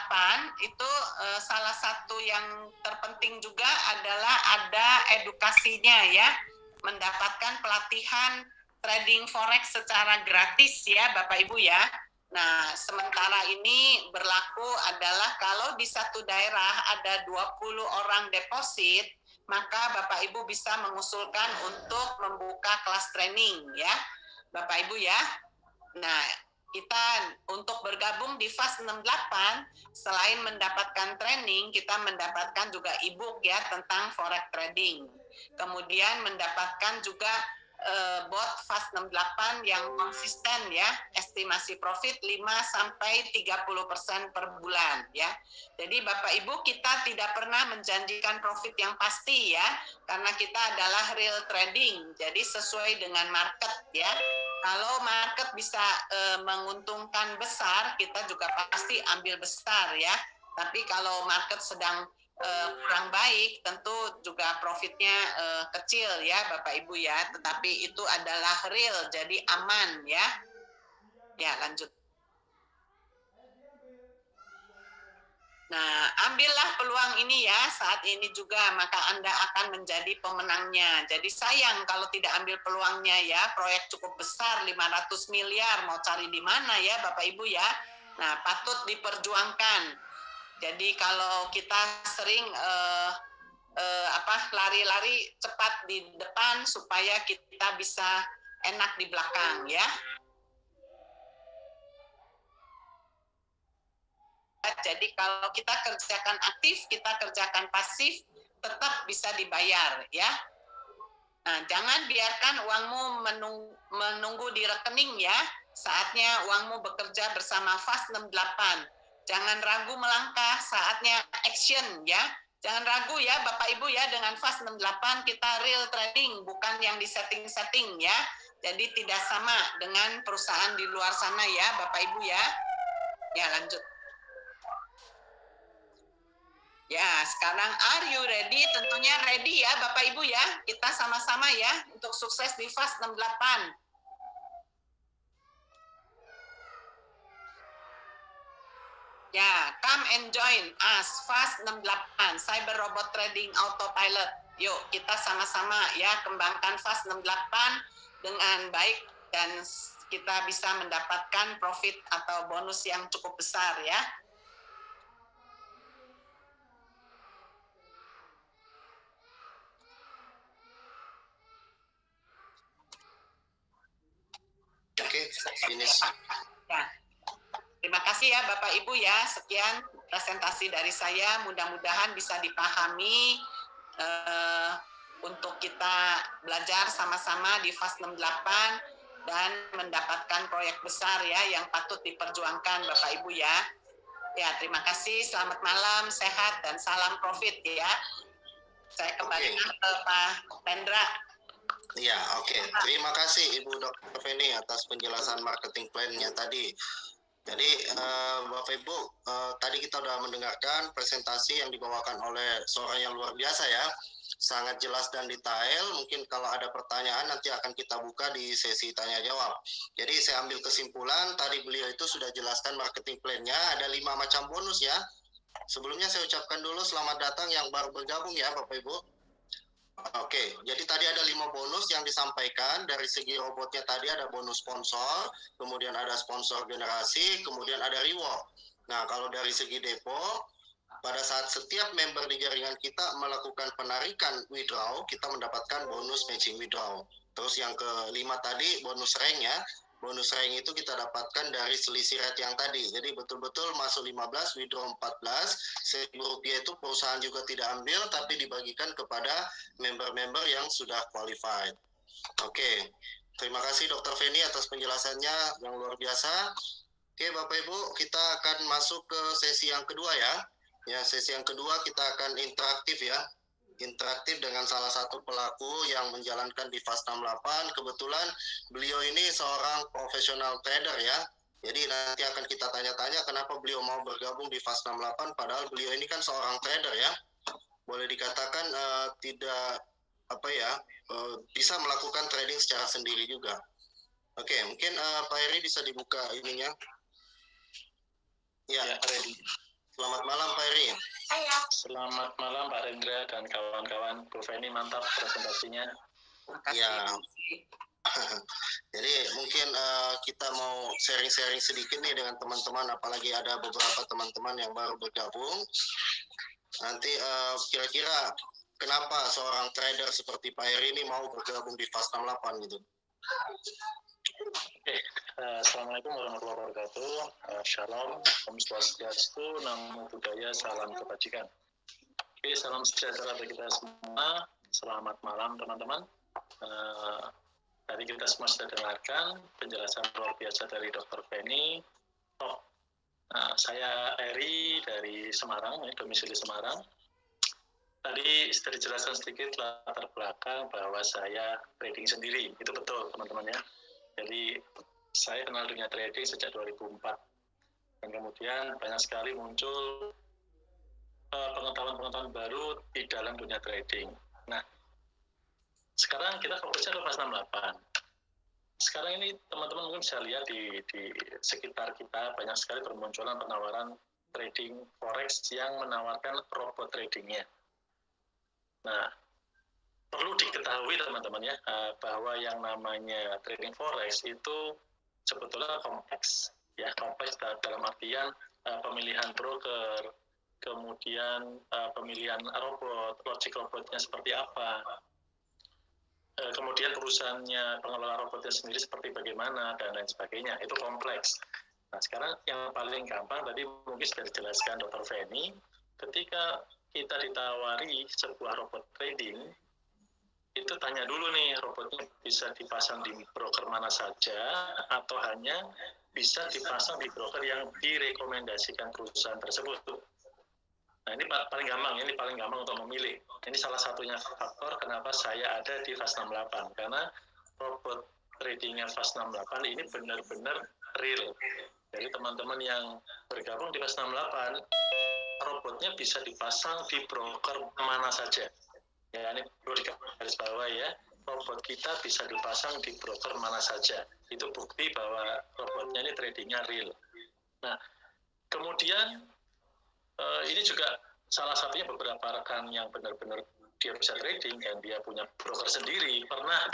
68 itu salah satu yang terpenting juga adalah ada edukasinya ya, mendapatkan pelatihan trading forex secara gratis ya Bapak Ibu ya. Nah, sementara ini berlaku adalah kalau di satu daerah ada 20 orang deposit, maka Bapak Ibu bisa mengusulkan untuk membuka kelas training ya, Bapak Ibu ya. Nah, kita untuk bergabung di FAS 68, selain mendapatkan training, kita mendapatkan juga e-book ya tentang forex trading. Kemudian mendapatkan juga bot FAS 68 yang konsisten ya, estimasi profit 5-30% per bulan ya. Jadi Bapak Ibu, kita tidak pernah menjanjikan profit yang pasti ya, karena kita adalah real trading, jadi sesuai dengan market ya. Kalau market bisa menguntungkan besar, kita juga pasti ambil besar ya. Tapi kalau market sedang kurang baik, tentu juga profitnya kecil ya Bapak Ibu ya. Tetapi itu adalah real, jadi aman ya. Ya, lanjut. Nah, ambillah peluang ini ya saat ini juga, maka Anda akan menjadi pemenangnya. Jadi sayang kalau tidak ambil peluangnya ya, proyek cukup besar 500 miliar, mau cari di mana ya Bapak Ibu ya. Nah, patut diperjuangkan. Jadi kalau kita sering lari-lari cepat di depan supaya kita bisa enak di belakang ya. Jadi kalau kita kerjakan aktif, kita kerjakan pasif, tetap bisa dibayar ya. Nah, jangan biarkan uangmu menunggu di rekening ya. Saatnya uangmu bekerja bersama FAS 68. Jangan ragu melangkah, saatnya action ya. Jangan ragu ya Bapak Ibu ya, dengan FAS 68 kita real trading, bukan yang di setting-setting ya. Jadi tidak sama dengan perusahaan di luar sana ya Bapak Ibu ya. Ya, lanjut. Ya, sekarang are you ready? Tentunya ready ya Bapak Ibu ya. Kita sama-sama ya untuk sukses di FAS 68. Ya, come and join us FAS 68 Cyber Robot Trading Autopilot. Yuk, kita sama-sama ya kembangkan FAS 68 dengan baik dan kita bisa mendapatkan profit atau bonus yang cukup besar ya. Oke, finish. Ya. Terima kasih ya Bapak Ibu ya. Sekian presentasi dari saya. Mudah-mudahan bisa dipahami untuk kita belajar sama-sama di FAS 68 dan mendapatkan proyek besar ya yang patut diperjuangkan Bapak Ibu ya. Ya, terima kasih. Selamat malam, sehat dan salam profit ya. Saya kembalikan ke Pak Pendra. Ya, oke. Terima kasih Ibu Dr. Feni atas penjelasan marketing plan-nya tadi. Jadi Bapak Ibu, tadi kita sudah mendengarkan presentasi yang dibawakan oleh seorang yang luar biasa ya. Sangat jelas dan detail. Mungkin kalau ada pertanyaan nanti akan kita buka di sesi tanya jawab. Jadi saya ambil kesimpulan, tadi beliau itu sudah jelaskan marketing plan-nya, ada 5 macam bonus ya. Sebelumnya saya ucapkan dulu selamat datang yang baru bergabung ya Bapak Ibu. Oke, jadi tadi ada 5 bonus yang disampaikan. Dari segi robotnya tadi ada bonus sponsor, kemudian ada sponsor generasi, kemudian ada reward. Nah, kalau dari segi depo, pada saat setiap member di jaringan kita melakukan penarikan withdraw, kita mendapatkan bonus matching withdraw. Terus yang kelima tadi bonus rank ya. Bonus rank itu kita dapatkan dari selisih rate yang tadi. Jadi betul-betul masuk 15, withdraw 14. Rp1.000 itu perusahaan juga tidak ambil, tapi dibagikan kepada member-member yang sudah qualified. Oke, terima kasih Dr. Feni atas penjelasannya yang luar biasa. Oke Bapak Ibu, kita akan masuk ke sesi yang kedua ya. Ya, sesi yang kedua kita akan interaktif ya. Interaktif dengan salah satu pelaku yang menjalankan di FAS 68. Kebetulan beliau ini seorang profesional trader ya. Jadi nanti akan kita tanya-tanya kenapa beliau mau bergabung di FAS 68 padahal beliau ini kan seorang trader ya. Boleh dikatakan tidak bisa melakukan trading secara sendiri juga. Oke, mungkin Pak Heri bisa dibuka ininya. Ya, ready. Selamat malam Pak Eri. Selamat malam Pak Rendra dan kawan-kawan. Bu Feni, mantap presentasinya. Terima kasih. Ya. Jadi mungkin kita mau sharing-sharing sedikit nih dengan teman-teman, apalagi ada beberapa teman-teman yang baru bergabung. Nanti kira-kira kenapa seorang trader seperti Pak Eri ini mau bergabung di Fast 68 gitu? Oke, Assalamualaikum warahmatullahi wabarakatuh. Shalom, Om Swastiastu, Namo Buddhaya, salam kebajikan. Oke, salam sejahtera bagi kita semua. Selamat malam teman-teman. Tadi kita semua sudah dengarkan penjelasan luar biasa dari Dr. Feni. Saya Eri dari Semarang, domisili Semarang. Tadi sudah dijelaskan sedikit latar belakang bahwa saya trading sendiri. Itu betul teman-teman ya. Jadi saya kenal dunia trading sejak 2004. Dan kemudian banyak sekali muncul pengetahuan-pengetahuan baru di dalam dunia trading. Nah, sekarang kita fokusnya ke Fast 68. Sekarang ini teman-teman mungkin bisa lihat di sekitar kita banyak sekali bermunculan penawaran trading forex yang menawarkan robot tradingnya. Nah, perlu diketahui teman-teman ya, bahwa yang namanya trading forex itu sebetulnya kompleks. Ya, kompleks dalam artian pemilihan broker, kemudian pemilihan robot, logik robotnya seperti apa, kemudian perusahaannya, pengelola robotnya sendiri seperti bagaimana, dan lain sebagainya. Itu kompleks. Nah, sekarang yang paling gampang, tadi mungkin sudah dijelaskan Dr. Feni, ketika kita ditawari sebuah robot trading, itu tanya dulu nih, robotnya bisa dipasang di broker mana saja, atau hanya bisa dipasang di broker yang direkomendasikan perusahaan tersebut. Nah, ini paling gampang untuk memilih. Ini salah satunya faktor kenapa saya ada di Fast 68, karena robot tradingnya Fast 68 ini benar-benar real. Jadi teman-teman yang bergabung di Fast 68, robotnya bisa dipasang di broker mana saja. Ya, ini perlu digarisbawahi ya, robot kita bisa dipasang di broker mana saja. Itu bukti bahwa robotnya ini tradingnya real. Nah, kemudian ini juga salah satunya beberapa rekan yang benar-benar dia bisa trading dan dia punya broker sendiri pernah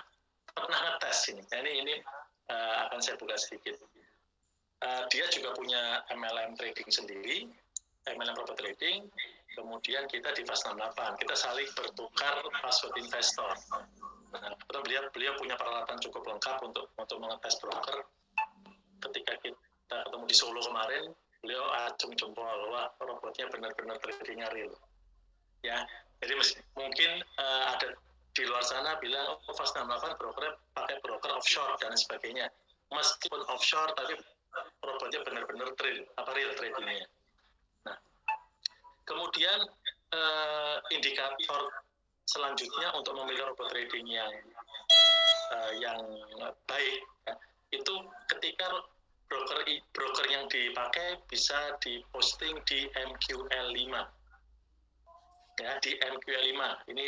ngetes ini. Nah, ini akan saya buka sedikit. Dia juga punya MLM trading sendiri, MLM robot trading. Kemudian kita di Fast 68, kita saling bertukar password investor. Nah, beliau punya peralatan cukup lengkap untuk mengetes broker. Ketika kita ketemu di Solo kemarin, beliau acung jempol, wah robotnya benar-benar tradingnya real. Ya, jadi mungkin ada di luar sana bilang, oh Fast 68 brokernya pakai broker offshore dan sebagainya. Meskipun offshore, tapi robotnya benar-benar real tradingnya. Nah, kemudian indikator selanjutnya untuk memilih robot trading yang baik, ya, itu ketika broker yang dipakai bisa diposting di MQL5. Ya, di MQL5. Ini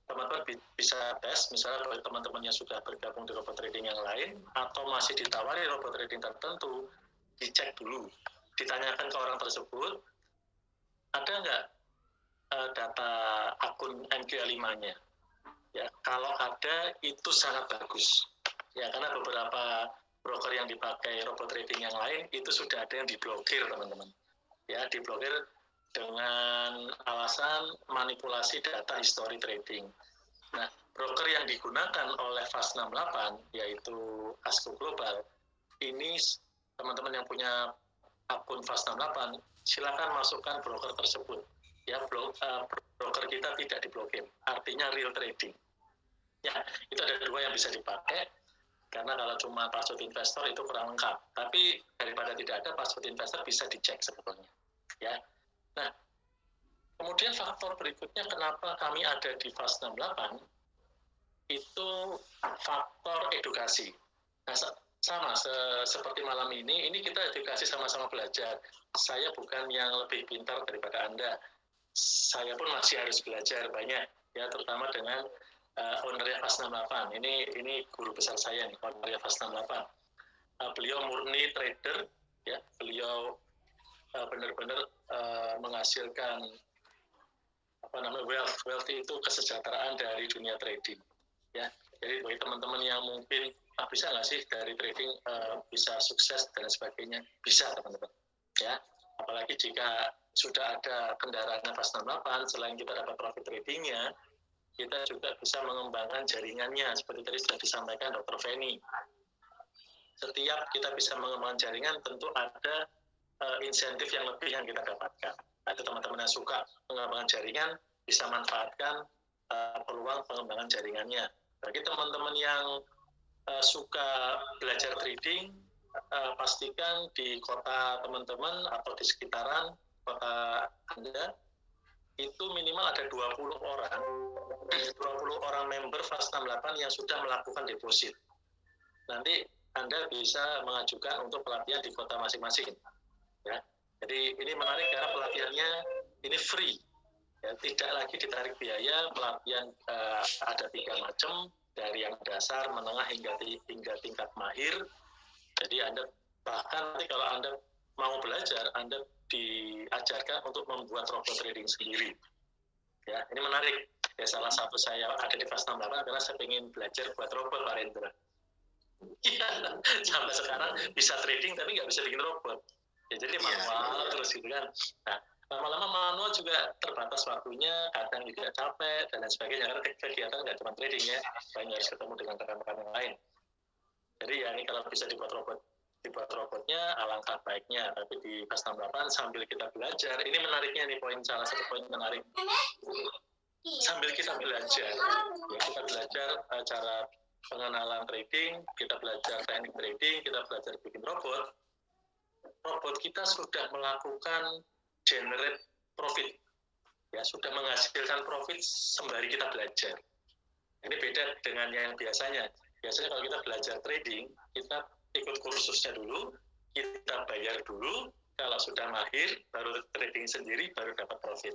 teman-teman bisa tes, misalnya kalau teman-teman yang sudah bergabung di robot trading yang lain atau masih ditawari robot trading tertentu, dicek dulu. Ditanyakan ke orang tersebut, ada nggak data akun MQL5-nya? Ya, kalau ada itu sangat bagus. Ya, karena beberapa broker yang dipakai robot trading yang lain itu sudah ada yang diblokir teman-teman. Ya, diblokir dengan alasan manipulasi data history trading. Nah, broker yang digunakan oleh Fast 68 yaitu Asco Global, ini teman-teman yang punya akun Fast 68 silakan masukkan broker tersebut. Ya, broker kita tidak diblokir, artinya real trading. Ya, itu ada dua yang bisa dipakai. Karena kalau cuma password investor itu kurang lengkap. Tapi daripada tidak ada, password investor bisa dicek sebetulnya. Ya. Nah, kemudian faktor berikutnya kenapa kami ada di Fast 68 itu faktor edukasi. Nah, sama seperti malam ini kita edukasi sama-sama belajar. Saya bukan yang lebih pintar daripada Anda. Saya pun masih harus belajar banyak, ya, terutama dengan ownernya Fast 68. Ini guru besar saya nih, ownernya Fast 68. Beliau murni trader, ya. Beliau benar-benar menghasilkan wealth itu kesejahteraan dari dunia trading, ya. Jadi bagi teman-teman yang mungkin bisa nggak sih dari trading bisa sukses dan sebagainya, bisa teman-teman, ya. Apalagi jika sudah ada kendaraan nafas 68, selain kita dapat profit tradingnya, kita juga bisa mengembangkan jaringannya, seperti tadi sudah disampaikan Dr. Feni. Setiap kita bisa mengembangkan jaringan, tentu ada insentif yang lebih yang kita dapatkan. Itu teman-teman yang suka pengembangan jaringan bisa manfaatkan peluang pengembangan jaringannya. Bagi teman-teman yang suka belajar trading, pastikan di kota teman-teman atau di sekitaran kota Anda itu minimal ada 20 orang member Fast 68 yang sudah melakukan deposit. Nanti Anda bisa mengajukan untuk pelatihan di kota masing-masing. Ya. Jadi ini menarik karena pelatihannya ini free, ya, tidak lagi ditarik biaya. Pelatihan ada 3 macam, dari yang dasar, menengah hingga tingkat mahir. Jadi Anda bahkan nanti kalau Anda mau belajar, Anda diajarkan untuk membuat robot trading sendiri. Ya, ini menarik. Ya, salah satu saya ada di Fast 68 karena saya ingin belajar buat robot, Pak Rendra. Ya, sampai sekarang bisa trading tapi nggak bisa bikin robot. Ya, jadi manual terus gitu kan. Nah, lama-lama manual juga terbatas waktunya, kadang juga capek dan lain sebagainya, karena kegiatan nggak cuma trading ya, banyak harus ketemu dengan rekan-rekan yang lain. Jadi ya ini kalau bisa dibuat robotnya alangkah baiknya. Tapi di Fast 68 sambil kita belajar, ini menariknya nih, salah satu poin menarik. Sambil kita belajar, ya kita belajar cara pengenalan trading, kita belajar teknik trading, kita belajar bikin robot kita sudah melakukan generate profit, ya, sudah menghasilkan profit sembari kita belajar. Ini beda dengan yang biasanya. Biasanya kalau kita belajar trading, kita ikut kursusnya dulu, kita bayar dulu, kalau sudah mahir, baru trading sendiri, baru dapat profit.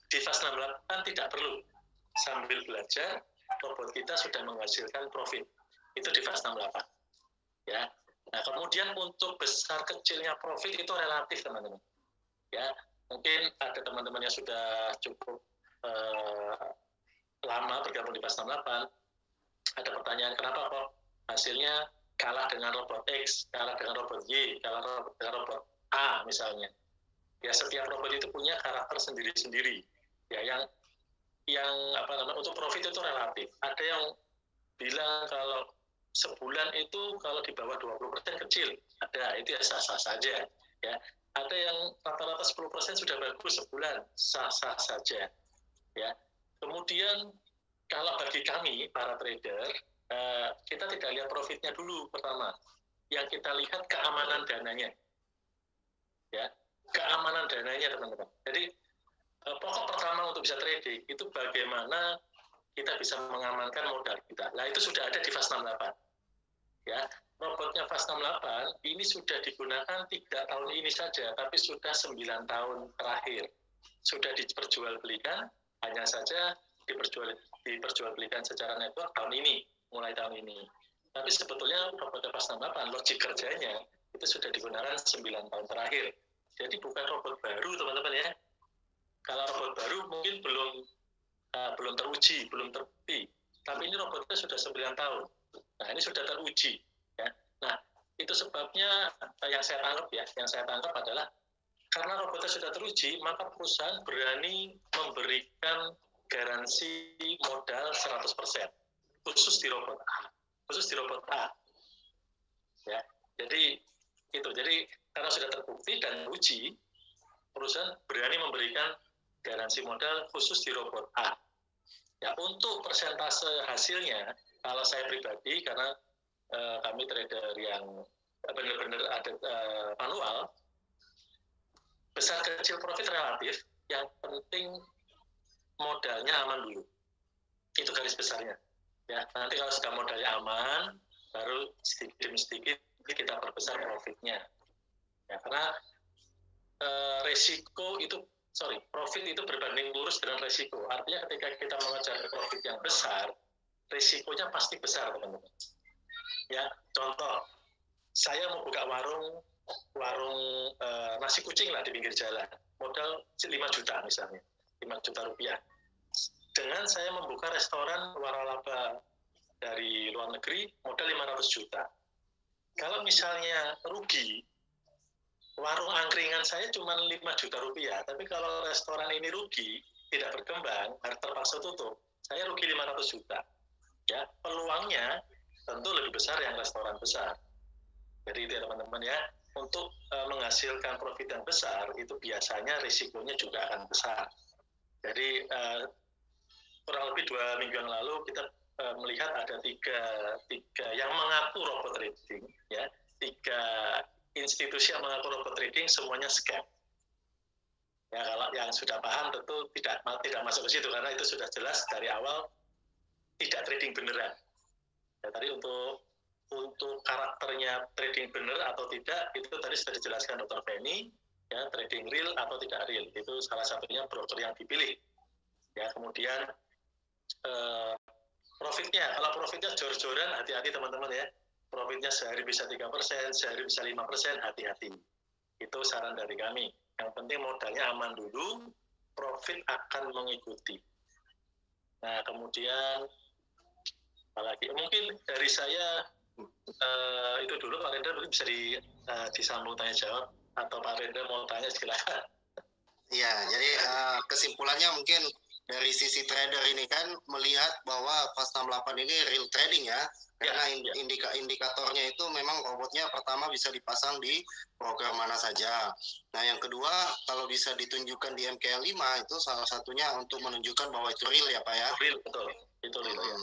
Di Fast 68 tidak perlu. Sambil belajar, robot kita sudah menghasilkan profit. Itu di Fast 68. Ya. Nah, kemudian untuk besar kecilnya profit itu relatif, teman-teman. Ya, mungkin ada teman-teman yang sudah cukup lama bergabung di Fast 68. Ada pertanyaan, kenapa kok hasilnya kalah dengan robot X, kalah dengan robot Y, kalah dengan robot A misalnya. Ya, setiap robot itu punya karakter sendiri-sendiri. Ya, yang untuk profit itu relatif. Ada yang bilang kalau sebulan itu kalau di bawah 20% kecil. Ada, itu ya sah-sah saja. Ya. Ada yang rata-rata 10% sudah bagus sebulan, sah-sah saja. Ya. Kemudian kalau bagi kami para trader, kita tidak lihat profitnya dulu pertama. Yang kita lihat keamanan dananya. Ya, keamanan dananya, teman-teman. Jadi pokok pertama untuk bisa trading itu bagaimana kita bisa mengamankan modal kita. Nah, itu sudah ada di Fast 68. Ya, robotnya Fast 68 ini sudah digunakan 3 tahun ini saja, tapi sudah 9 tahun terakhir. Sudah diperjualbelikan, hanya saja diperjualbelikan secara network tahun ini, mulai tahun ini. Tapi sebetulnya robotnya Fast 68, logik kerjanya itu sudah digunakan 9 tahun terakhir. Jadi bukan robot baru, teman-teman ya. Kalau robot baru mungkin belum teruji, belum terbukti. Tapi ini robotnya sudah 9 tahun. Nah, ini sudah teruji. Ya. Nah, itu sebabnya yang saya tangkap adalah karena robotnya sudah teruji, maka perusahaan berani memberikan garansi modal 100%. Khusus di robot A. Ya. Jadi karena sudah terbukti dan teruji, perusahaan berani memberikan garansi modal khusus di robot A. Ya, untuk persentase hasilnya, kalau saya pribadi, karena kami trader yang benar-benar ada manual, besar kecil profit relatif, yang penting modalnya aman dulu. Itu garis besarnya. Ya, nanti kalau sudah modalnya aman, baru sedikit demi sedikit kita perbesar profitnya. Ya, karena profit itu berbanding lurus dengan resiko. Artinya ketika kita mengejar profit yang besar, resikonya pasti besar, teman-teman. Ya, contoh, saya mau buka warung warung nasi kucing lah di pinggir jalan, modal 5 juta misalnya, 5 juta rupiah. Dengan saya membuka restoran waralaba dari luar negeri, modal 500 juta. Kalau misalnya rugi, warung angkringan saya cuma 5 juta rupiah, tapi kalau restoran ini rugi, tidak berkembang, terpaksa tutup, saya rugi 500 juta. Ya, peluangnya tentu lebih besar yang restoran besar. Jadi itu ya teman-teman ya, untuk menghasilkan profit yang besar, itu biasanya risikonya juga akan besar. Jadi kurang lebih 2 minggu yang lalu kita melihat ada tiga yang mengaku robot trading, ya, 3 institusi yang mengaku robot trading semuanya scam. Ya, kalau yang sudah paham tentu tidak masuk ke situ karena itu sudah jelas dari awal tidak trading beneran. Ya, tadi untuk karakternya trading bener atau tidak itu tadi sudah dijelaskan Dr. Feni, ya, trading real atau tidak real itu salah satunya broker yang dipilih. Ya, kemudian profitnya, kalau profitnya jor-joran hati-hati teman-teman ya, profitnya sehari bisa 3%, sehari bisa 5%, hati-hati. Itu saran dari kami. Yang penting modalnya aman dulu, profit akan mengikuti. Nah, kemudian apalagi mungkin dari saya itu dulu. Pak Rendra mungkin bisa disambung tanya jawab, atau Pak Rendra mau tanya silakan. Iya, jadi kesimpulannya mungkin dari sisi trader ini kan melihat bahwa FAST 68 ini real trading ya, karena indikatornya itu memang robotnya pertama bisa dipasang di broker mana saja. Nah, yang kedua kalau bisa ditunjukkan di MKL 5 itu salah satunya untuk menunjukkan bahwa itu real ya Pak ya. Real, betul. Itu real ya.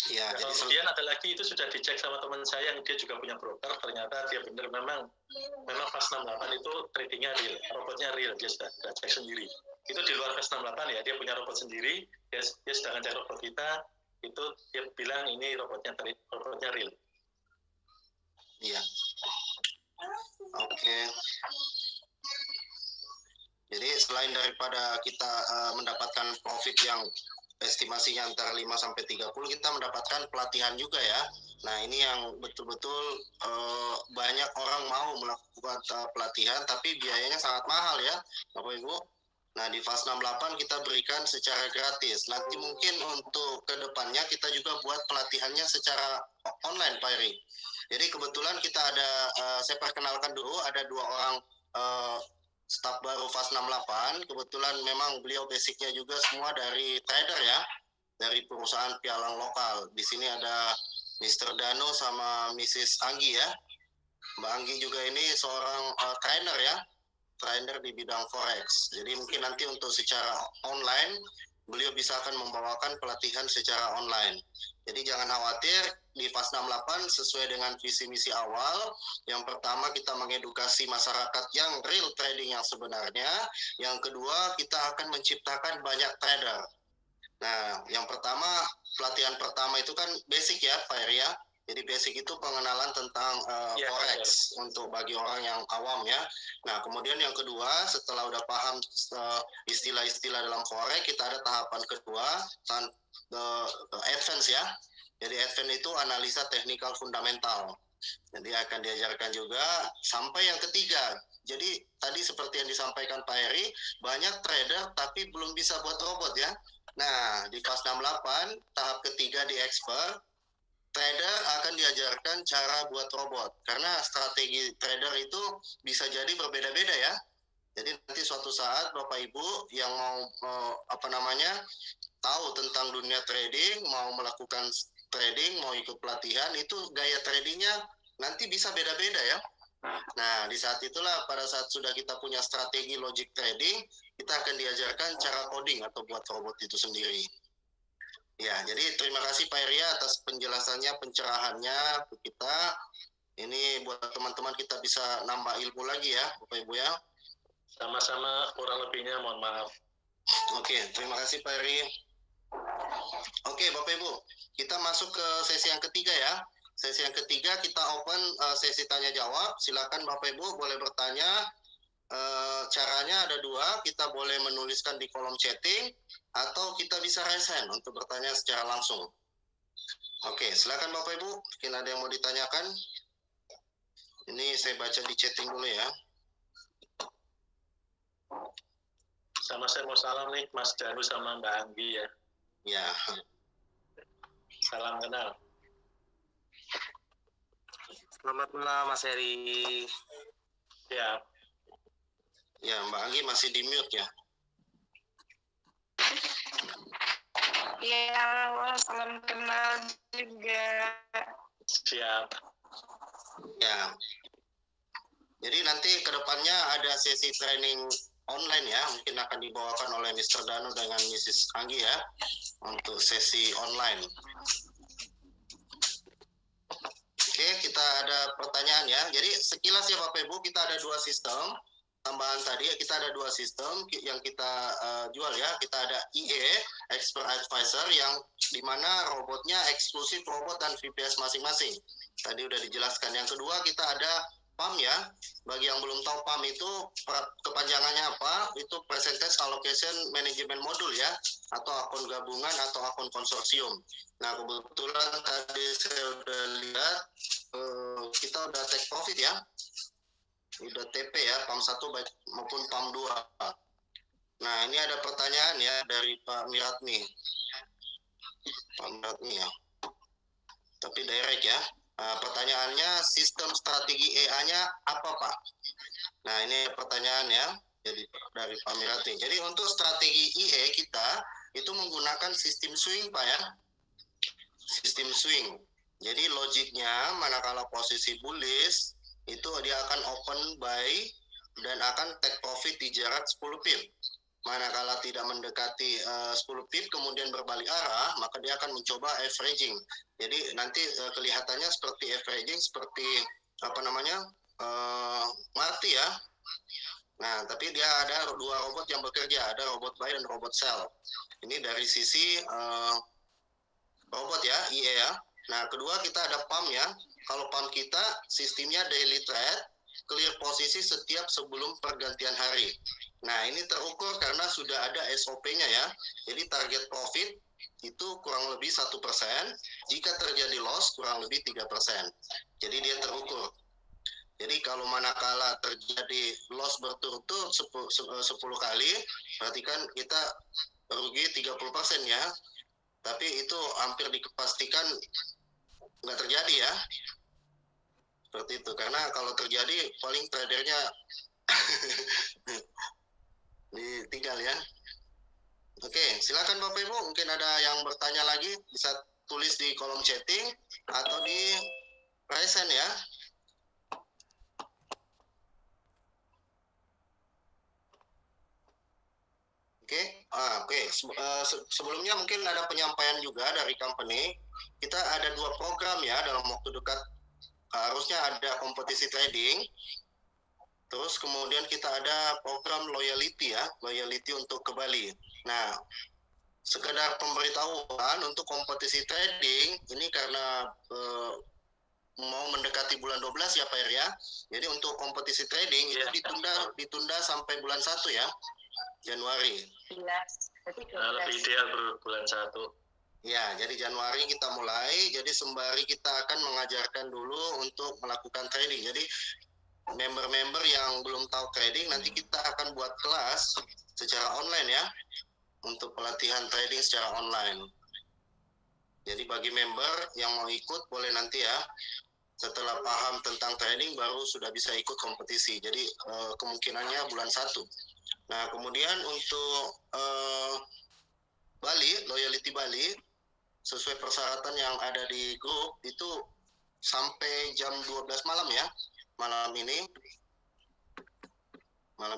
Ya, jadi kemudian ada lagi itu sudah dicek sama teman saya yang dia juga punya broker, ternyata dia benar memang FAST 68 itu tradingnya real, robotnya real, dia sudah cek sendiri. Itu di luar FAST 68 ya, dia punya robot sendiri, dia sudah ngecek robot kita, itu dia bilang ini robotnya real. Iya. Oke. Jadi selain daripada kita mendapatkan profit yang estimasinya antara 5 sampai 30, kita mendapatkan pelatihan juga ya. Nah, ini yang betul-betul banyak orang mau melakukan pelatihan, tapi biayanya sangat mahal ya, Bapak Ibu. Nah, di FAST 68 kita berikan secara gratis. Nanti mungkin untuk kedepannya kita juga buat pelatihannya secara online, Pak Eri. Jadi kebetulan kita ada, saya perkenalkan dulu, ada 2 orang staf baru FAST 68, kebetulan memang beliau basicnya juga semua dari trader ya, dari perusahaan pialang lokal. Di sini ada Mr. Dano sama Mrs. Anggi ya. Mbak Anggi juga ini seorang trainer ya, trainer di bidang forex. Jadi mungkin nanti untuk secara online, beliau bisa akan membawakan pelatihan secara online. Jadi jangan khawatir, di FAST 68 sesuai dengan visi misi awal. Yang pertama kita mengedukasi masyarakat yang real trading yang sebenarnya. Yang kedua kita akan menciptakan banyak trader. Nah, yang pertama, pelatihan pertama itu kan basic ya Pak Eri ya. Jadi basic itu pengenalan tentang forex untuk bagi orang yang awam ya. Nah, kemudian yang kedua, setelah udah paham istilah-istilah dalam forex, kita ada tahapan kedua, advance ya. Jadi advance itu analisa teknikal fundamental. Jadi akan diajarkan juga sampai yang ketiga. Jadi tadi seperti yang disampaikan Pak Heri, banyak trader tapi belum bisa buat robot ya. Nah, di FAST 68 tahap ketiga di expert, trader akan diajarkan cara buat robot. Karena strategi trader itu bisa jadi berbeda-beda ya. Jadi nanti suatu saat Bapak Ibu yang mau tahu tentang dunia trading, mau melakukan trading, mau ikut pelatihan, itu gaya tradingnya nanti bisa beda-beda ya. Nah, di saat itulah pada saat sudah kita punya strategi logic trading, kita akan diajarkan cara coding atau buat robot itu sendiri. Ya, jadi terima kasih Pak Ria atas penjelasannya, pencerahannya ke kita. Ini buat teman-teman kita bisa nambah ilmu lagi ya, Bapak Ibu ya. Sama-sama, kurang lebihnya mohon maaf. Oke, terima kasih Pak Eri. Oke, Bapak Ibu, kita masuk ke sesi yang ketiga ya. Sesi yang ketiga kita open sesi tanya jawab. Silakan Bapak Ibu boleh bertanya. Caranya ada 2, kita boleh menuliskan di kolom chatting atau kita bisa raise hand untuk bertanya secara langsung. Oke, silakan Bapak Ibu, mungkin ada yang mau ditanyakan. Ini saya baca di chatting dulu ya. Sama saya mau salam nih Mas Danu sama Mbak Anggi ya. Ya. Salam kenal. Selamat malam Mas Heri. Ya, Ya, Mbak Anggi masih di mute ya. Iya, salam kenal juga. siap. Ya. Jadi nanti kedepannya ada sesi training online ya, mungkin akan dibawakan oleh Mr. Danu dengan Mrs. Anggi ya, untuk sesi online. Oke, kita ada pertanyaan ya. Jadi sekilas ya Bapak Ibu, kita ada dua sistem. Tambahan tadi ya, kita ada dua sistem yang kita jual ya. Kita ada IE, Expert Advisor, yang dimana robotnya eksklusif robot dan VPS masing-masing. Tadi udah dijelaskan. Yang kedua kita ada PAM ya. Bagi yang belum tahu PAM itu kepanjangannya apa, itu Percentage Allocation Management Module ya, atau akun gabungan atau akun konsorsium. Nah kebetulan tadi saya udah lihat kita udah take profit ya, udah TP ya, PAM 1 maupun PAM 2. Nah ini ada pertanyaan ya dari Pak Miratmi. Pak Miratmi ya, tapi direct ya. Pertanyaannya, sistem strategi EA-nya apa Pak? Nah ini pertanyaan ya, jadi dari Pak Miratmi. Jadi untuk strategi IE kita itu menggunakan sistem swing Pak ya, sistem swing. Jadi logiknya manakala posisi bullish itu dia akan open buy dan akan take profit di jarak 10 pip. Manakala tidak mendekati 10 pip kemudian berbalik arah, maka dia akan mencoba averaging. Jadi nanti kelihatannya seperti averaging, seperti apa namanya, Marti ya. Nah, tapi dia ada dua robot yang bekerja, ada robot buy dan robot sell. Ini dari sisi robot ya, IE ya. Nah, kedua kita ada PAM ya. Kalau PAM kita sistemnya daily trade, clear posisi setiap sebelum pergantian hari. Nah, ini terukur karena sudah ada SOP-nya ya. Jadi target profit itu kurang lebih 1%, jika terjadi loss kurang lebih 3%. Jadi dia terukur. Jadi kalau manakala terjadi loss berturut-turut 10 kali, berarti kan kita rugi 30% ya. Tapi itu hampir dipastikan nggak terjadi ya. Seperti itu. Karena kalau terjadi paling tradernya ditinggal ya. Oke, silakan Bapak Ibu, mungkin ada yang bertanya lagi, bisa tulis di kolom chatting atau di present ya. Oke. Sebelumnya mungkin ada penyampaian juga dari company. Kita ada dua program ya dalam waktu dekat. Harusnya ada kompetisi trading. Terus kemudian kita ada program loyalty ya, loyalty untuk ke Bali. Nah, sekedar pemberitahuan untuk kompetisi trading ini karena mau mendekati bulan 12 ya Pak ya. Jadi untuk kompetisi trading itu ditunda sampai bulan 1 ya, Januari. Lebih ideal bulan 1. Ya, jadi Januari kita mulai. Jadi sembari kita akan mengajarkan dulu untuk melakukan trading. Jadi member-member yang belum tahu trading, nanti kita akan buat kelas secara online ya, untuk pelatihan trading secara online. Jadi bagi member yang mau ikut boleh nanti ya, setelah paham tentang trading baru sudah bisa ikut kompetisi. Jadi kemungkinannya bulan 1. Nah kemudian untuk Bali, loyalty Bali, sesuai persyaratan yang ada di grup itu sampai jam 12 malam ya. Malam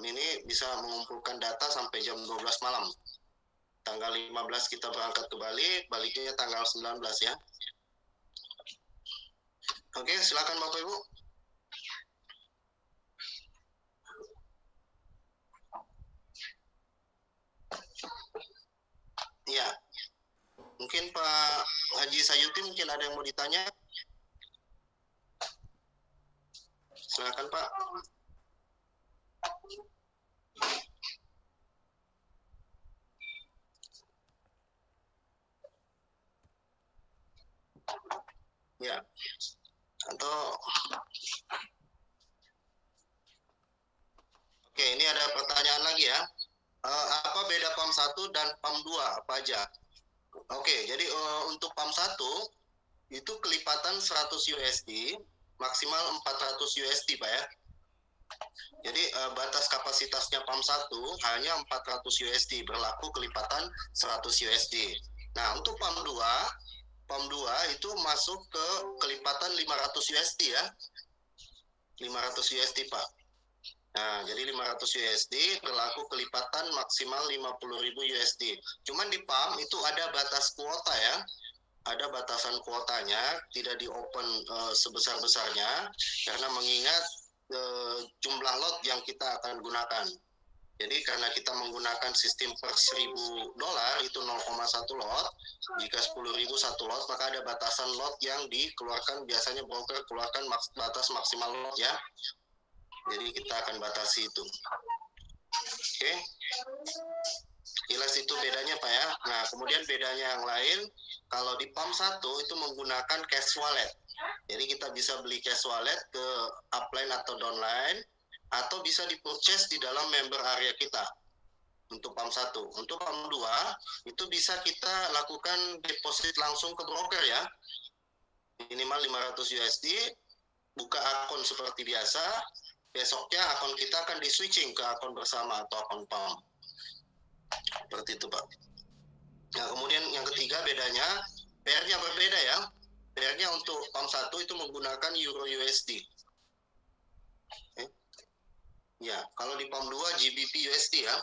ini bisa mengumpulkan data sampai jam 12 malam. Tanggal 15 kita berangkat ke Bali, baliknya tanggal 19 ya. Oke, silakan Bapak Ibu. Ya, mungkin Pak Haji Sayuti mungkin ada yang mau ditanya. Silakan Pak. Ya. Atau dan PAM 2 apa aja? Oke, jadi untuk PAM 1 itu kelipatan 100 USD, maksimal 400 USD Pak ya. Jadi batas kapasitasnya PAM 1 hanya 400 USD, berlaku kelipatan 100 USD. Nah, untuk PAM 2 itu masuk ke kelipatan 500 USD ya. 500 USD Pak. Nah, jadi 500 USD berlaku kelipatan maksimal 50.000 USD. Cuman di PAM itu ada batas kuota ya. Ada batasan kuotanya, tidak di open sebesar-besarnya karena mengingat jumlah lot yang kita akan gunakan. Jadi karena kita menggunakan sistem per $1.000 itu 0,1 lot, jika 10.000 satu lot, maka ada batasan lot yang dikeluarkan, biasanya broker keluarkan batas maksimal lot ya. Jadi kita akan batasi itu. Oke. Jelas itu bedanya Pak ya. Nah, kemudian bedanya yang lain, kalau di PAM 1 itu menggunakan cash wallet. Jadi kita bisa beli cash wallet ke upline atau downline, atau bisa di-purchase di dalam member area kita. Untuk PAM 1. Untuk PAM 2, itu bisa kita lakukan deposit langsung ke broker ya. Minimal 500 USD, buka akun seperti biasa, besoknya akun kita akan di-switching ke akun bersama atau akun PAM. Seperti itu Pak. Nah, kemudian yang ketiga bedanya, pair-nya berbeda ya. Pair-nya untuk PAM 1 itu menggunakan Euro USD. Ya, kalau di PAM 2 GBP USD ya.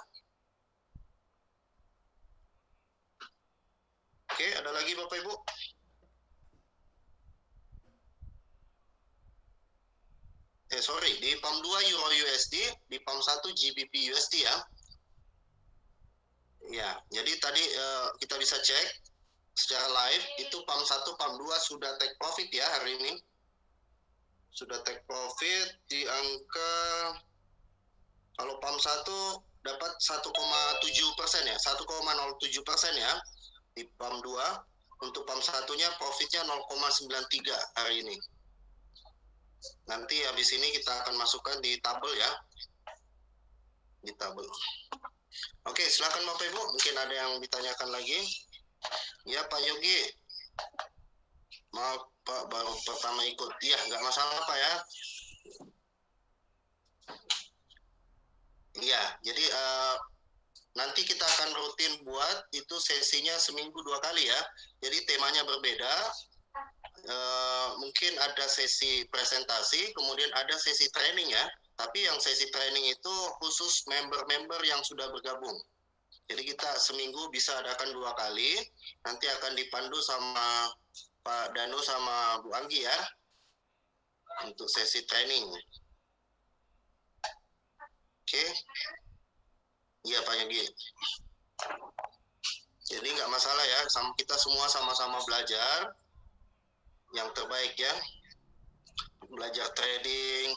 Oke, ada lagi Bapak Ibu? Di PAM 2 Euro USD, di PAM 1 GBP USD ya. Ya, jadi tadi kita bisa cek secara live, itu PAM 1, PAM 2 sudah take profit ya hari ini. Sudah take profit di angka, kalau PAM 1 dapat 1,7% ya, 1,07% ya di PAM 2. Untuk PAM 1-nya profitnya 0,93 hari ini. Nanti habis ini kita akan masukkan di tabel ya. Di tabel. Oke, silakan Bapak Ibu. Mungkin ada yang ditanyakan lagi. Ya Pak Yogi. Maaf Pak, baru pertama ikut. Ya, nggak masalah Pak ya. Iya, jadi nanti kita akan rutin buat itu sesinya seminggu 2 kali ya. Jadi temanya berbeda. Mungkin ada sesi presentasi, kemudian ada sesi training ya. Tapi yang sesi training itu khusus member-member yang sudah bergabung. Jadi kita seminggu bisa adakan 2 kali. Nanti akan dipandu sama Pak Danu sama Bu Anggi ya. Untuk sesi training. Oke. Iya Pak Yogi. Jadi nggak masalah ya. Kita semua sama-sama belajar. Yang terbaik ya. Belajar trading.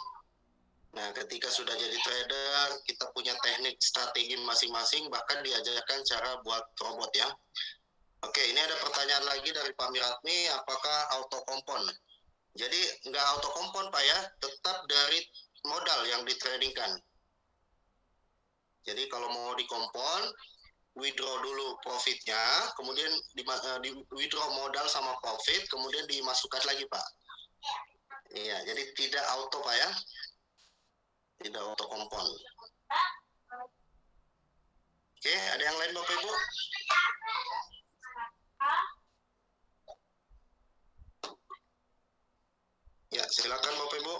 Nah, ketika sudah jadi trader, kita punya teknik strategi masing-masing, bahkan diajarkan cara buat robot ya. Oke, ini ada pertanyaan lagi dari Pak Miratmi, apakah auto kompon? Jadi, nggak auto kompon Pak ya, tetap dari modal yang ditradingkan. Jadi, kalau mau dikompon, withdraw dulu profitnya, kemudian di withdraw modal sama profit, kemudian dimasukkan lagi Pak. Iya, jadi tidak auto Pak ya. Tidak auto kompon. Oke, ada yang lain Bapak Ibu? Ya, silakan Bapak Ibu.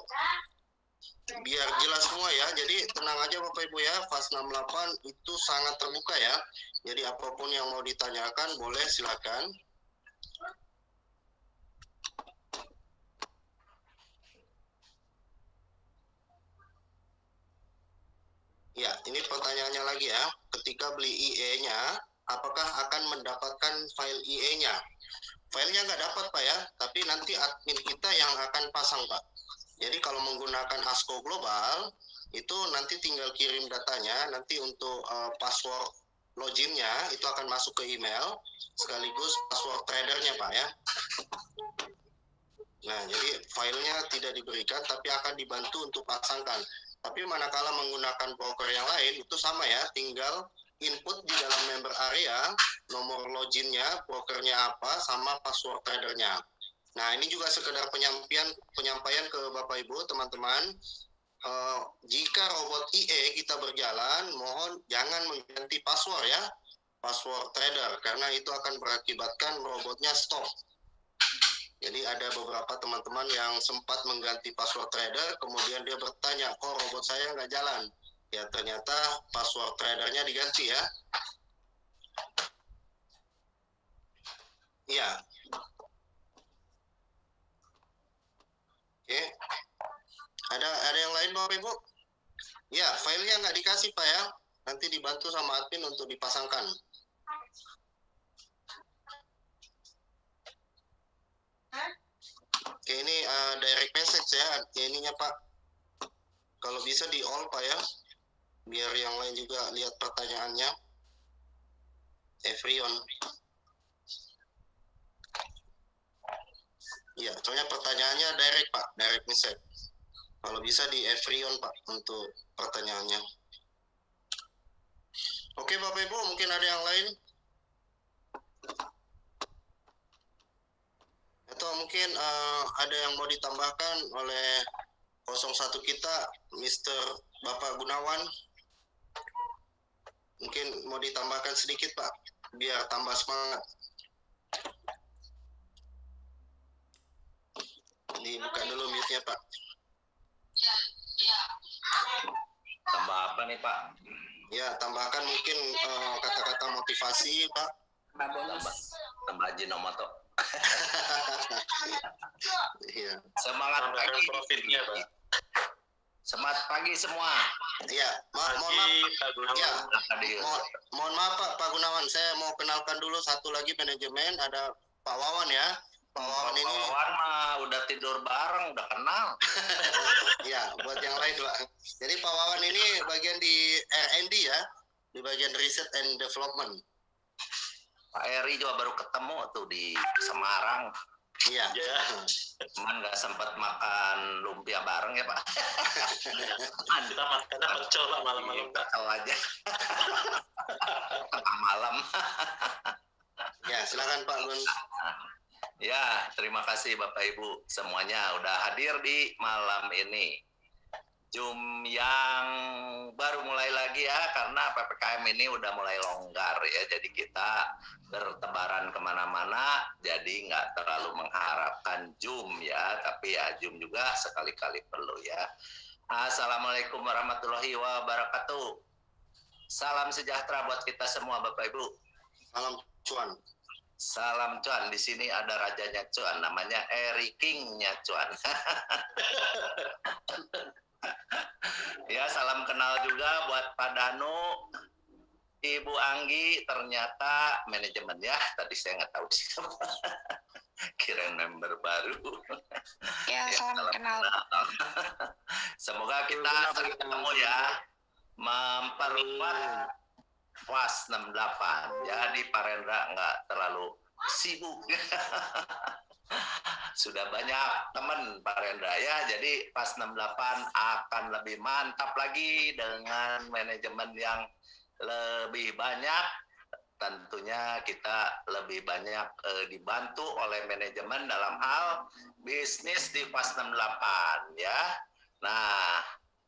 Biar jelas semua ya. Jadi tenang aja Bapak Ibu ya. Fast 68 itu sangat terbuka ya. Jadi apapun yang mau ditanyakan boleh silakan. Ya, ini pertanyaannya lagi ya. Ketika beli IE-nya, apakah akan mendapatkan file IE-nya? Filenya nggak dapat Pak ya, tapi nanti admin kita yang akan pasang Pak. Jadi kalau menggunakan ASCO Global, itu nanti tinggal kirim datanya, nanti untuk password loginnya itu akan masuk ke email, sekaligus password tradernya Pak ya. Nah, jadi filenya tidak diberikan, tapi akan dibantu untuk pasangkan. Tapi manakala menggunakan broker yang lain, itu sama ya, tinggal input di dalam member area, nomor loginnya, brokernya apa, sama password tradernya. Nah, ini juga sekedar penyampaian ke Bapak Ibu, teman-teman. Jika robot IE kita berjalan, mohon jangan mengganti password ya, password trader, karena itu akan berakibatkan robotnya stop. Jadi ada beberapa teman-teman yang sempat mengganti password trader, kemudian dia bertanya, kok robot saya nggak jalan? Ya ternyata password tradernya diganti ya. Iya. Oke. Ada yang lain Bapak Ibu? Ya, filenya nggak dikasih Pak ya. Nanti dibantu sama admin untuk dipasangkan. Oke, ini direct message ya. Ininya Pak. Kalau bisa di all Pak ya. Biar yang lain juga lihat pertanyaannya. Everyone. Ya, soalnya pertanyaannya direct Pak, direct message. Kalau bisa di everyone Pak untuk pertanyaannya. Oke Bapak Ibu, mungkin ada yang lain? Atau mungkin ada yang mau ditambahkan oleh 01 kita, Mr. Bapak Gunawan? Mungkin mau ditambahkan sedikit Pak, biar tambah semangat. Dibuka dulu mute-nya Pak. Tambah apa nih Pak? Ya, tambahkan mungkin kata-kata motivasi Pak. Tambah Ajinomoto. Iya. Semangat pagi. Profitnya Pak. Semangat pagi semua. Iya, mohon maaf. Ya, mohon maaf Pak Gunawan, saya mau kenalkan dulu satu lagi manajemen, ada Pak Wawan ya. Pak Wawan ini. Pak Wawan mah udah tidur bareng, udah kenal. Ya, buat yang lain Pak. Jadi Pak Wawan ini bagian di R&D ya, di bagian Research and Development. Pak Eri juga baru ketemu tuh di Semarang. Iya. Cuman nggak sempat makan lumpia bareng ya Pak. Kita makannya pecel Pak malam-malam. Nggak tahu aja. Tengah malam. Ya, silakan Pak Gun. Ya, terima kasih Bapak Ibu semuanya udah hadir di malam ini. Zoom yang baru mulai lagi ya, karena PPKM ini udah mulai longgar ya, jadi kita bertebaran kemana-mana, jadi nggak terlalu mengharapkan Zoom ya, tapi ya Zoom juga sekali-kali perlu ya. Assalamualaikum warahmatullahi wabarakatuh. Salam sejahtera buat kita semua Bapak Ibu. Salam cuan. Salam cuan, di sini ada rajanya cuan, namanya Eri King-nya cuan. Ya, salam kenal juga buat Pak Danu, Ibu Anggi, ternyata manajemen ya, tadi saya nggak tahu siapa. Kirain member baru. Ya, salam kenal. Semoga kita sering ketemu ya, memperluas FAS 68. Jadi Pak Rendra nggak terlalu sibuk. Sudah banyak teman Pak Rendra ya, jadi FAS 68 akan lebih mantap lagi dengan manajemen yang lebih banyak. Tentunya kita lebih banyak dibantu oleh manajemen dalam hal bisnis di FAS 68 ya. Nah,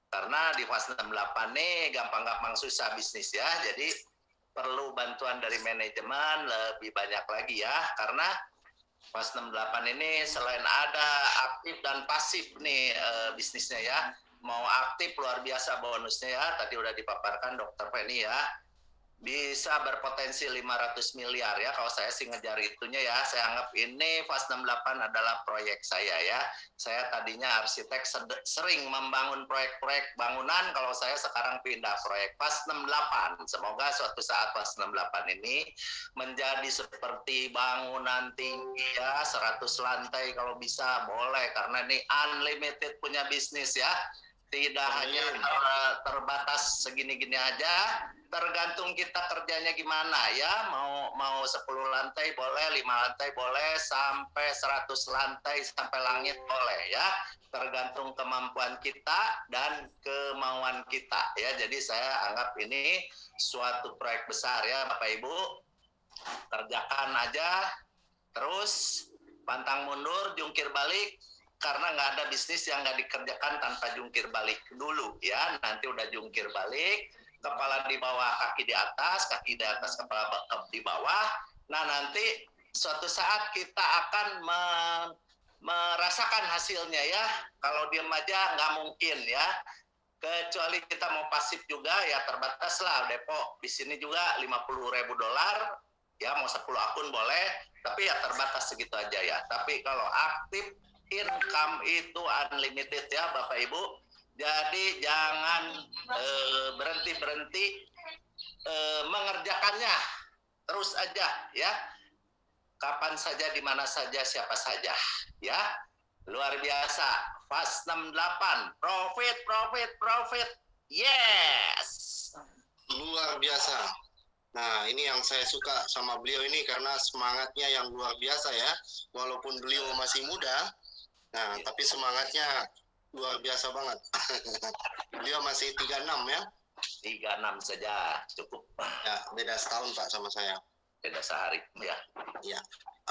karena di FAS 68 nih gampang-gampang susah bisnis ya, jadi perlu bantuan dari manajemen lebih banyak lagi ya, karena FAS 68 ini selain ada aktif dan pasif nih bisnisnya ya, mau aktif luar biasa bonusnya ya, tadi udah dipaparkan Dr. Penny ya, bisa berpotensi 500 miliar ya, kalau saya sih ngejar itunya ya, saya anggap ini FAS 68 adalah proyek saya ya, saya tadinya arsitek sering membangun proyek-proyek bangunan, kalau saya sekarang pindah proyek FAS 68, semoga suatu saat FAS 68 ini menjadi seperti bangunan tinggi ya, 100 lantai kalau bisa boleh, karena ini unlimited punya bisnis ya. Tidak hanya terbatas segini-gini aja, tergantung kita kerjanya gimana ya. Mau 10 lantai boleh, 5 lantai boleh, sampai 100 lantai sampai langit boleh ya. Tergantung kemampuan kita dan kemauan kita ya. Jadi saya anggap ini suatu proyek besar ya Bapak Ibu. Kerjakan aja, terus pantang mundur, jungkir balik. Karena nggak ada bisnis yang nggak dikerjakan tanpa jungkir balik dulu ya. Nanti udah jungkir balik, kepala di bawah, kaki di atas, kepala di bawah. Nah nanti suatu saat kita akan merasakan hasilnya ya. Kalau diam aja nggak mungkin ya. Kecuali kita mau pasif juga ya terbatas lah. Depo di sini juga $50.000 ya, mau 10 akun boleh. Tapi ya terbatas segitu aja ya. Tapi kalau aktif income itu unlimited ya Bapak Ibu. Jadi jangan berhenti mengerjakannya. Terus aja ya. Kapan saja, di mana saja, siapa saja ya. Luar biasa. Fast 68. Profit. Yes. Luar biasa. Nah, ini yang saya suka sama beliau ini karena semangatnya yang luar biasa ya. Walaupun beliau masih muda, nah, tapi semangatnya luar biasa banget. Beliau masih 36 ya? 36 saja, cukup. Ya, beda setahun Pak sama saya. Beda sehari, ya. Ya.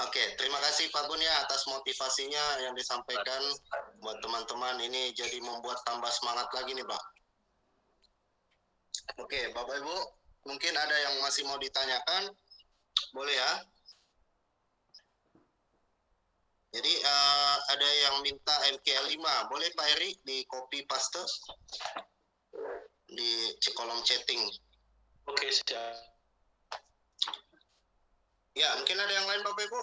Oke, terima kasih Pak Gun ya atas motivasinya yang disampaikan buat teman-teman. Ini jadi membuat tambah semangat lagi nih Pak. Oke, Bapak Ibu, mungkin ada yang masih mau ditanyakan, boleh ya? Jadi ada yang minta MKL5, boleh Pak Eri di copy paste di kolom chatting. Oke, siap. Ya, mungkin ada yang lain Bapak Ibu?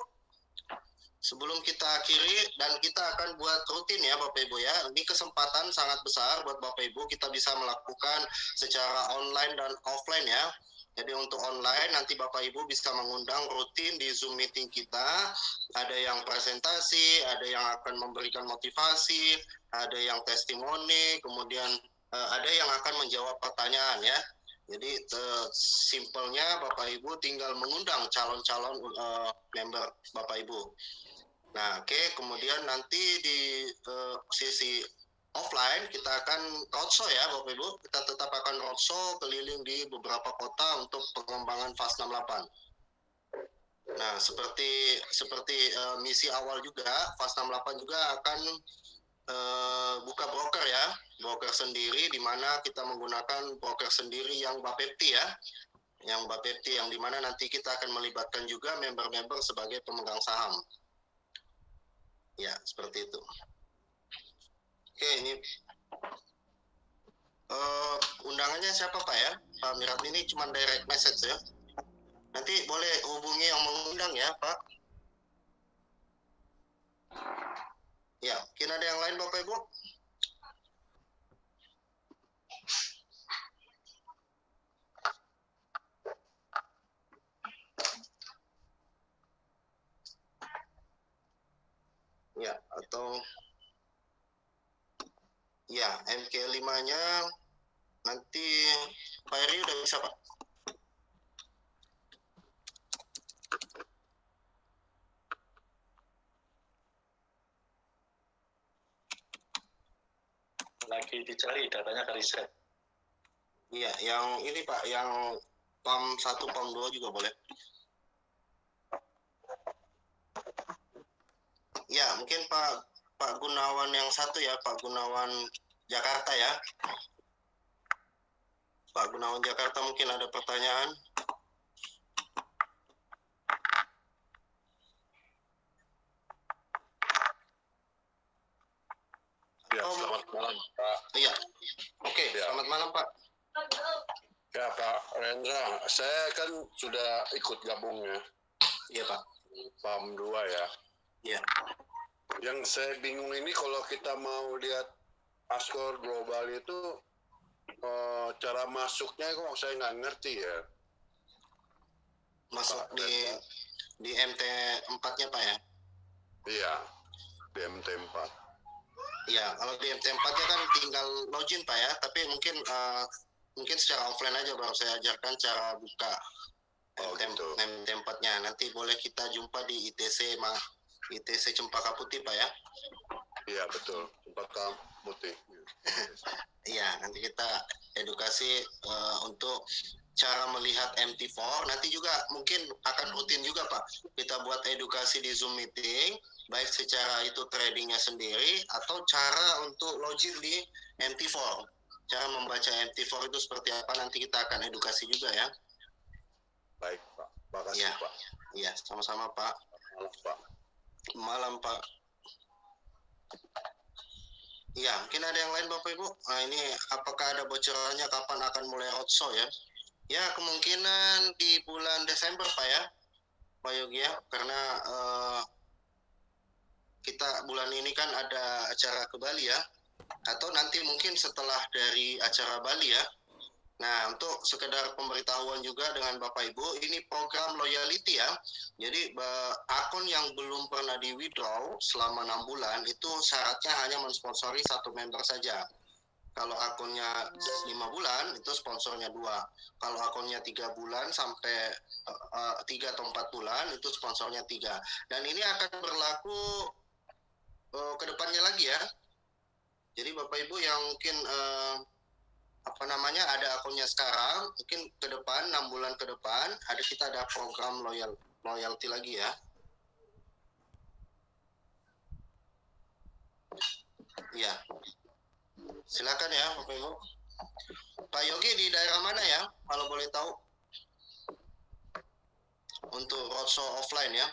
Sebelum kita akhiri, dan kita akan buat rutin ya Bapak Ibu ya. Ini kesempatan sangat besar buat Bapak Ibu, kita bisa melakukan secara online dan offline ya. Jadi untuk online nanti Bapak Ibu bisa mengundang rutin di Zoom meeting kita. Ada yang presentasi, ada yang akan memberikan motivasi, ada yang testimoni, kemudian ada yang akan menjawab pertanyaan ya. Jadi simpelnya Bapak Ibu tinggal mengundang calon-calon member Bapak Ibu. Nah, oke, kemudian nanti di sisi offline kita akan roadshow ya Bapak Ibu. Kita tetap akan roadshow keliling di beberapa kota untuk pengembangan Fast 68. Nah, seperti misi awal juga, Fast 68 juga akan buka broker ya, broker sendiri di mana kita menggunakan broker sendiri yang Bapepti ya. Yang Bapepti yang di mana nanti kita akan melibatkan juga member-member sebagai pemegang saham. Ya, seperti itu. Oke, ini undangannya siapa Pak ya? Pak Mirat ini cuma direct message ya. Nanti boleh hubungi yang mengundang ya Pak. Ya, mungkin ada yang lain Bapak Ibu? Ya, atau ya, MK5-nya nanti Pak Eri udah bisa Pak? Lagi dicari datanya ke riset. Iya, yang ini Pak, yang PAM 1, PAM 2 juga boleh. Ya, mungkin Pak Gunawan yang satu ya, Pak Gunawan Jakarta ya. Pak Gunawan Jakarta mungkin ada pertanyaan. Ya, selamat malam Pak. Iya, oke, Ya. Selamat malam Pak. Ya Pak Rendra, saya kan sudah ikut gabungnya Iya Pak. PAM 2 ya. Iya. Yang saya bingung ini kalau kita mau lihat Askor global itu cara masuknya kok saya nggak ngerti ya. Masuk Pak di MT 4-nya Pak ya. Iya, di MT4. Ya, kalau di MT4-nya kan tinggal login Pak ya, tapi mungkin secara offline aja baru saya ajarkan cara buka MT4-nya. Nanti boleh kita jumpa di ITC Cempaka Putih Pak ya. Iya betul, Cempaka Putih. Iya, nanti kita edukasi untuk cara melihat MT4. Nanti juga mungkin akan rutin juga Pak. Kita buat edukasi di Zoom meeting, baik secara itu tradingnya sendiri atau cara untuk login di MT4. Cara membaca MT4 itu seperti apa nanti kita akan edukasi juga ya. Baik Pak, makasih Ya. Pak. Iya, sama-sama Pak. Malam Pak. Malam Pak. Iya, mungkin ada yang lain Bapak Ibu. Nah, ini apakah ada bocorannya kapan akan mulai roadshow ya? Ya, kemungkinan di bulan Desember Pak ya, Pak Yogi ya, karena kita bulan ini kan ada acara ke Bali ya, atau nanti mungkin setelah dari acara Bali ya. Nah, untuk sekedar pemberitahuan juga dengan Bapak Ibu, ini program loyalty ya. Jadi akun yang belum pernah di withdraw selama 6 bulan itu syaratnya hanya mensponsori 1 member saja. Kalau akunnya 5 bulan itu sponsornya 2. Kalau akunnya 3 bulan sampai 3 atau 4 bulan itu sponsornya 3. Dan ini akan berlaku ke depannya lagi ya. Jadi Bapak Ibu yang mungkin ada akunnya sekarang, mungkin ke depan 6 bulan ke depan kita ada program loyalty lagi ya. Iya. Silakan ya Bapak Ibu. Pak Yogi di daerah mana ya? Kalau boleh tahu. Untuk roadshow offline ya.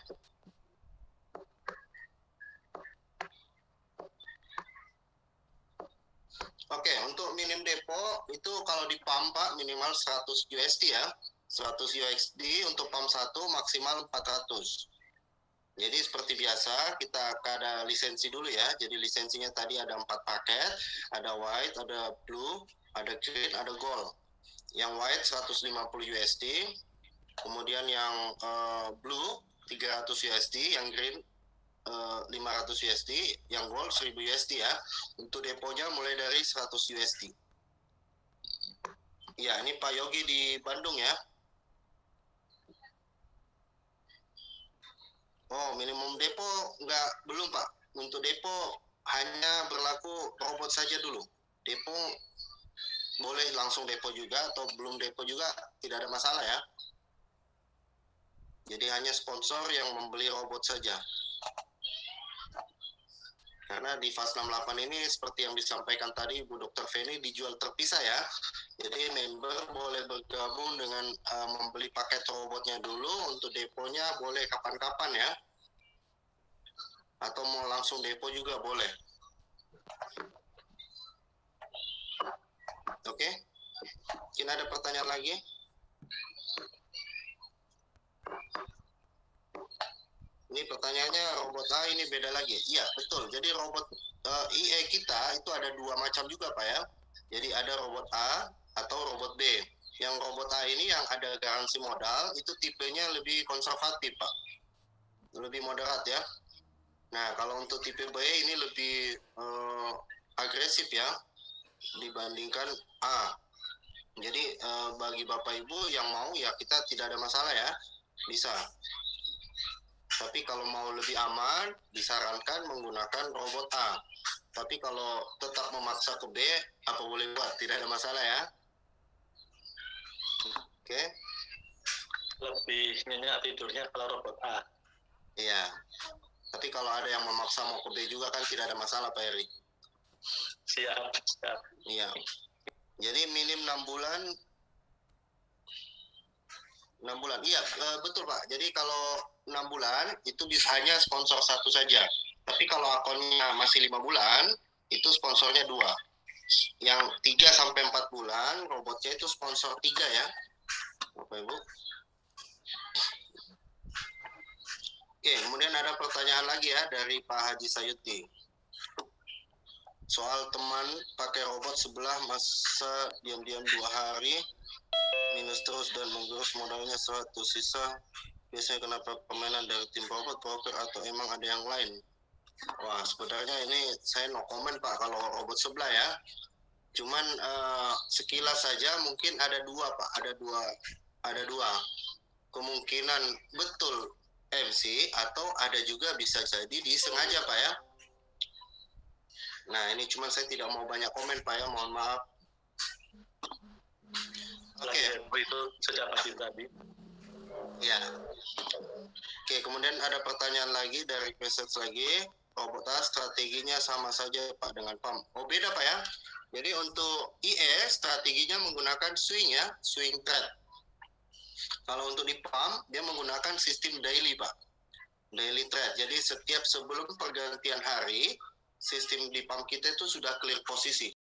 Oke, untuk minim depo itu kalau di pump Pak minimal 100 USD ya. 100 USD untuk pump 1 maksimal 400. Jadi seperti biasa kita ada lisensi dulu ya. Jadi lisensinya tadi ada 4 paket, ada white, ada blue, ada green, ada gold. Yang white 150 USD, kemudian yang blue 300 USD, yang green 500 USD, yang gold 1000 USD ya. Untuk deponya mulai dari 100 USD. Ya, ini Pak Yogi di Bandung ya. Oh, minimum depo belum Pak. Untuk depo hanya berlaku robot saja dulu. Depo boleh langsung depo juga atau belum depo juga tidak ada masalah ya. Jadi hanya sponsor yang membeli robot saja. Karena di fase 68 ini seperti yang disampaikan tadi Bu Dr. Feni dijual terpisah ya. Jadi member boleh bergabung dengan membeli paket robotnya dulu, untuk deponya boleh kapan-kapan ya. Atau mau langsung depo juga boleh. Oke. Mungkin ada pertanyaan lagi? Ini pertanyaannya robot A ini beda lagi. Iya, betul. Jadi robot IE kita itu ada 2 macam juga Pak ya. Jadi ada robot A atau robot B. Yang robot A ini yang ada garansi modal itu tipenya lebih konservatif Pak. Lebih moderat ya. Nah, kalau untuk tipe B ini lebih agresif ya dibandingkan A. Jadi bagi Bapak Ibu yang mau ya kita tidak ada masalah ya. Bisa. Tapi kalau mau lebih aman, disarankan menggunakan robot A. Tapi kalau tetap memaksa ke B, apa boleh buat? Tidak ada masalah ya. Oke. Lebih nyenyak tidurnya kalau robot A. Iya. Tapi kalau ada yang memaksa mau ke B juga kan tidak ada masalah Pak Eri. Siap. Iya. Jadi minim 6 bulan. 6 bulan. Iya, betul Pak. Jadi kalau 6 bulan itu bisa hanya sponsor 1 saja. Tapi kalau akunnya masih 5 bulan, itu sponsornya 2. Yang 3 sampai 4 bulan, robotnya itu sponsor 3 ya. Bapak Ibu. Oke, kemudian ada pertanyaan lagi ya dari Pak Haji Sayuti. Soal teman pakai robot sebelah masa diam-diam 2 hari, minus terus dan menggerus modalnya 100 sisa. Biasanya kenapa permainan dari tim robot, broker, atau emang ada yang lain? Wah, sebenarnya ini saya no comment Pak kalau robot sebelah ya. Cuman sekilas saja mungkin ada dua Pak, ada dua kemungkinan betul MC atau ada juga bisa jadi disengaja Pak ya. Nah ini cuman saya tidak mau banyak komen Pak ya, mohon maaf. Oke. Itu sudah pasti tadi. Ya. Oke, kemudian ada pertanyaan lagi dari message lagi. Robot tas strateginya sama saja Pak dengan PAM. Oh beda Pak ya. Jadi untuk IE strateginya menggunakan swing ya, swing trade. Kalau untuk di PAM dia menggunakan sistem daily Pak, daily trade. Jadi setiap sebelum pergantian hari sistem di PAM kita itu sudah clear posisi.